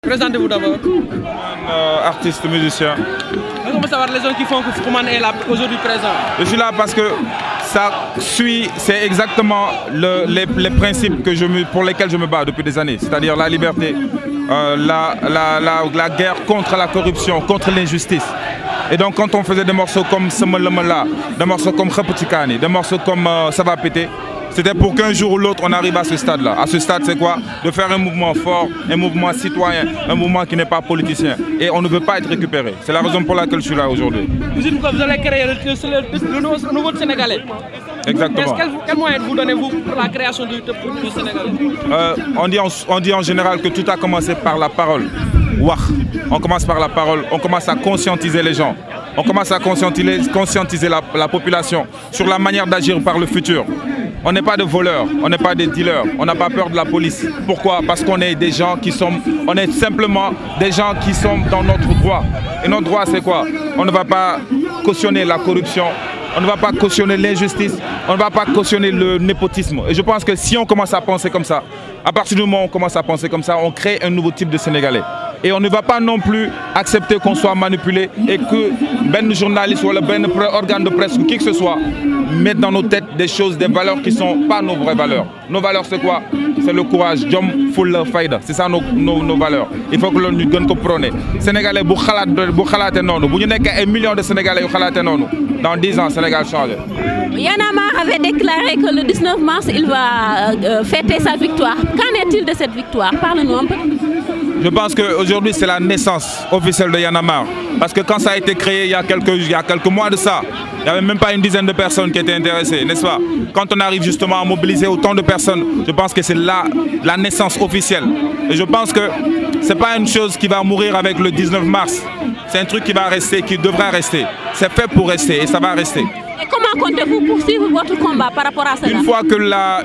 Présentez-vous d'abord. Artiste, musicien. On veut savoir les raisons qui font que Fouroumane est là aujourd'hui présent. Je suis là parce que ça suit, c'est exactement les principes pour lesquels je me bats depuis des années. C'est-à-dire la liberté, la guerre contre la corruption, contre l'injustice. Et donc quand on faisait des morceaux comme Semelemela, des morceaux comme Khaputikani, des morceaux comme Ça va péter, c'était pour qu'un jour ou l'autre on arrive à ce stade-là. À ce stade, c'est quoi? De faire un mouvement fort, un mouvement citoyen, un mouvement qui n'est pas politicien. Et on ne veut pas être récupéré. C'est la raison pour laquelle je suis là aujourd'hui. Vous dites que vous allez créer le nouveau Sénégalais. Exactement. Quel moyen vous donnez-vous pour la création du Sénégalais? On dit en général que tout a commencé par la parole. On commence par la parole, on commence à conscientiser les gens. On commence à conscientiser la population sur la manière d'agir par le futur. On n'est pas des voleurs, on n'est pas des dealers, on n'a pas peur de la police. Pourquoi? Parce qu'on est des gens on est simplement des gens qui sont dans notre droit. Et notre droit, c'est quoi? On ne va pas cautionner la corruption, on ne va pas cautionner l'injustice, on ne va pas cautionner le népotisme. Et je pense que si on commence à penser comme ça, à partir du moment où on commence à penser comme ça, on crée un nouveau type de Sénégalais. Et on ne va pas non plus accepter qu'on soit manipulé et que ben journaliste ou ben organe de presse ou qui que ce soit mette dans nos têtes des choses, des valeurs qui ne sont pas nos vraies valeurs. Nos valeurs, c'est quoi? C'est le courage, jom, fulla, fayda. C'est ça nos valeurs. Il faut que l'on nous comprenne. Sénégalais, bu xalaate noonu, bu ñu nekk ay millions de Sénégalais yu xalaate noonu, dans 10 ans, Sénégal change. Y'en a marre avait déclaré que le 19 mars, il va fêter sa victoire. Qu'en est-il de cette victoire? Parle-nous un peu. Je pense qu'aujourd'hui, c'est la naissance officielle de Y'en a marre. Parce que quand ça a été créé il y a quelques mois de ça, il n'y avait même pas une dizaine de personnes qui étaient intéressées, n'est-ce pas? Quand on arrive justement à mobiliser autant de personnes, je pense que c'est là la naissance officielle. Et je pense que ce n'est pas une chose qui va mourir avec le 19 mars. C'est un truc qui va rester, qui devra rester. C'est fait pour rester et ça va rester. Et comment comptez-vous poursuivre votre combat par rapport à cela?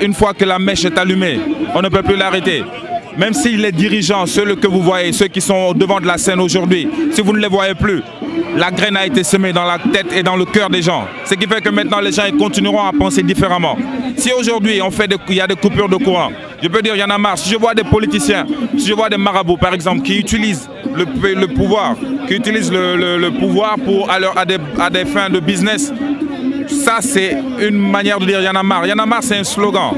Une fois que la mèche est allumée, on ne peut plus l'arrêter. Même si les dirigeants, ceux que vous voyez, ceux qui sont au devant de la scène aujourd'hui, si vous ne les voyez plus, la graine a été semée dans la tête et dans le cœur des gens. Ce qui fait que maintenant les gens ils continueront à penser différemment. Si aujourd'hui il y a des coupures de courant, je peux dire il y en a marre. Si je vois des politiciens, si je vois des marabouts par exemple qui utilisent le pouvoir, à des fins de business, ça c'est une manière de dire il y en a marre. Il y en a marre, c'est un slogan.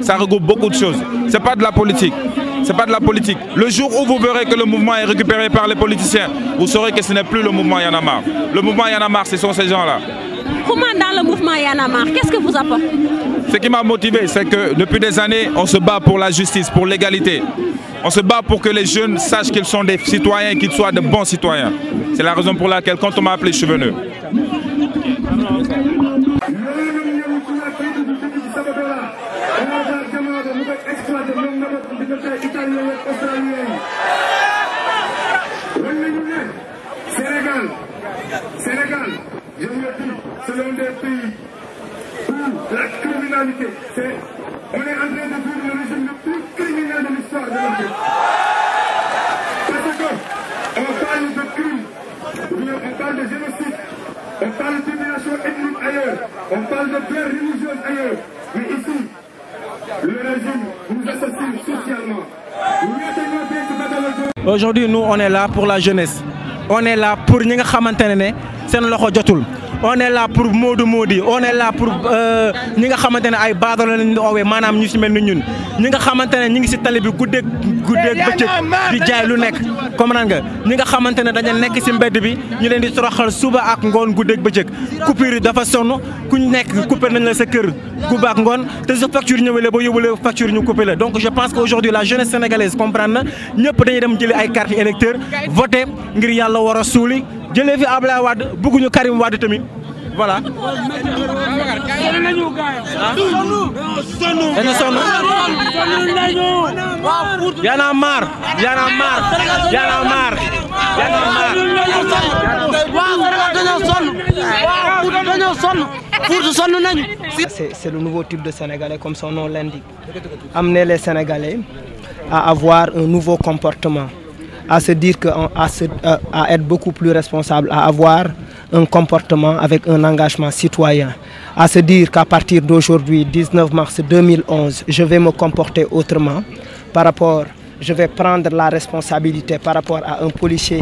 Ça regroupe beaucoup de choses. Ce n'est pas de la politique. C'est pas de la politique. Le jour où vous verrez que le mouvement est récupéré par les politiciens, vous saurez que ce n'est plus le mouvement Y'en a marre. Le mouvement Y'en a marre, ce sont ces gens-là. Comment dans le mouvement Y'en a marre? Qu'est-ce que vous apportez? Ce qui m'a motivé, c'est que depuis des années, on se bat pour la justice, pour l'égalité. On se bat pour que les jeunes sachent qu'ils sont des citoyens, qu'ils soient de bons citoyens. C'est la raison pour laquelle, quand on m'a appelé, je suis venu. Sénégal, je vous le dis, c'est l'un des pays où la criminalité, on est en train de vivre le régime le plus criminel de l'histoire de notre pays. Parce qu'on parle de crimes, on parle de génocide, on parle de domination ethnique ailleurs, on parle de guerre religieuse ailleurs. Mais ici, le régime nous assassine socialement. Aujourd'hui, nous, on est là pour la jeunesse. On est là pour ñi nga xamantene ne seen loxo jotul. On est là pour Modou Modi, on est là pour ñi nga xamantene ay baadoolo lañ oowee maanaam ñu ci mel ni ñun ñi nga xamantene ñi ngi ci tali bi guddeeg bëccëg di jaay lu nekk comprendre nga ñi nga xamantene dañu nekk ci mbedd bi ñu leen di toroxal suba ak ngoon guddeeg bëccëg coupure yi dafa sonn ku nekk coupé nañ la sa kër guddi ak ngoon te sa facture ñëwee ba yóbbu facture ñu coupé la. Donc je pense qu'aujourd'hui la jeunesse sénégalaise comprendre na ñëpp dañuy dem jëli ay carte électeur voter ngir yàlla war a suuli jëlee fi Ablaye Wade bëgguñu Karim Wade tamit voilà. Y'en a marre, y'en a marre, y'en a marre, y'en a marre. C'est le nouveau type de Sénégalais comme son nom l'indique. Amener les Sénégalais à avoir un nouveau comportement, à se dire à être beaucoup plus responsable, à avoir un comportement avec un engagement citoyen, à se dire qu'à partir d'aujourd'hui, 19 mars 2011, je vais me comporter autrement par rapport je vais prendre la responsabilité par rapport à un policier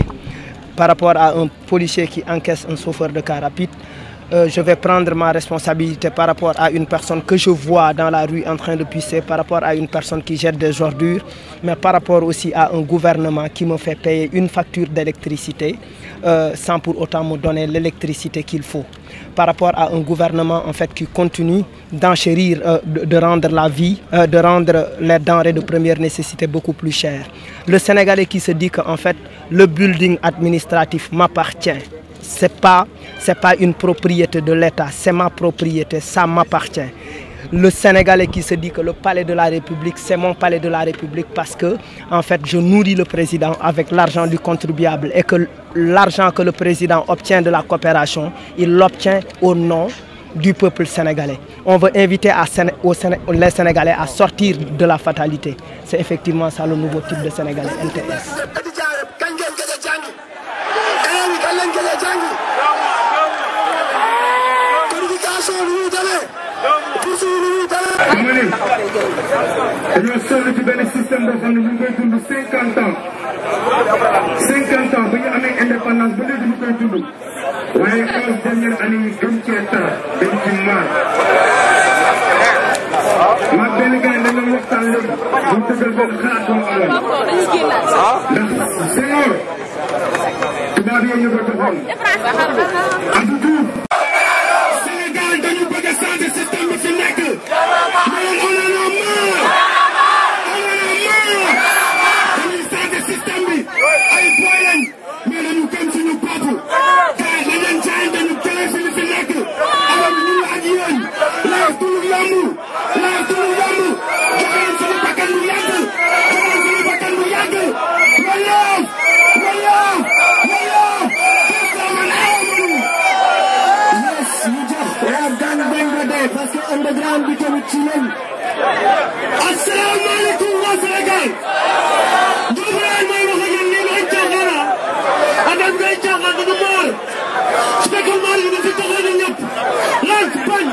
qui encaisse un chauffeur de car rapide. Je vais prendre ma responsabilité par rapport à une personne que je vois dans la rue en train de pisser, par rapport à une personne qui jette des ordures, mais par rapport aussi à un gouvernement qui me fait payer une facture d'électricité sans pour autant me donner l'électricité qu'il faut. Par rapport à un gouvernement en fait qui continue d'enchérir, de rendre la vie, de rendre les denrées de première nécessité beaucoup plus chères. Le Sénégalais qui se dit qu'en fait le building administratif m'appartient. C'est pas une propriété de l'État, c'est ma propriété, ça m'appartient. Le Sénégalais qui se dit que le palais de la République, c'est mon palais de la République parce que en fait, je nourris le président avec l'argent du contribuable et que l'argent que le président obtient de la coopération, il l'obtient au nom du peuple sénégalais. On veut inviter les Sénégalais à sortir de la fatalité. C'est effectivement ça le nouveau type de Sénégalais NTS. dama ne dañoo sonn ci benn système boo xam ne ñu ngi koy dund 50 ans 50 ans ba ñu amee indépendance ba léegi ñu koy dund waaye 15 dernières années yi gën cee tar dañ ci maar maa benn gars yi dañ doon waxtaan léegi bu tëggal benn xalaat bu mu amoon ndax Senghor tubaab yi ñu ko joxoon Abdou Diouf Sénégal dañu bëgg a changer système bi fi nekk mais on en a marre dañuy changer système bi ay boy lañ mais dañu gëm suñu bopp gars dañ leen jaay dañu jëlee fi li fi nekk alors ñu ak yéen laaj tulu yomb joxe leen suñu bakkan bu yàgg parce que underground bi tamit ci leen. Asalaamaaleykum waa Sénégal. Dóomu leen may wax ak yéen lii ay caaxaan la. Adam ngay caaxaan dañu maar. su fekkee maar yi dañ fi taxaw na ñëpp. laaj bañ a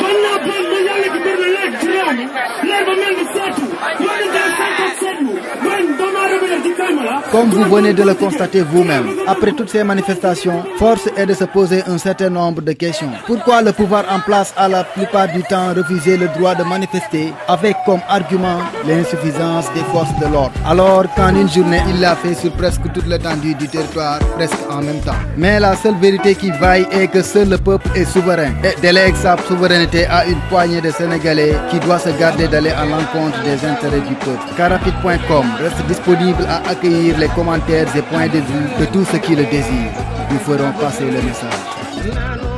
bañ naa bañ ba yàlla gi bëri na leeg ci réew mi. leer ba mel ni seetu. yàlla day seetu seetlu. bañ doomu aadama def ci kalma la. Comme vous venez de le constater vous-même, après toutes ces manifestations, force est de se poser un certain nombre de questions. Pourquoi le pouvoir en place a la plupart du temps refusé le droit de manifester avec comme argument l'insuffisance des forces de l'ordre? Alors qu'en une journée, il l'a fait sur presque toute l'étendue du territoire, presque en même temps. Mais la seule vérité qui vaille est que seul le peuple est souverain et délègue sa souveraineté à une poignée de Sénégalais qui doit se garder d'aller à l'encontre des intérêts du peuple. Carrapide.com reste disponible à accueillir les commentaires et points de vue de tous ceux qui le désirent. Nous ferons passer le message.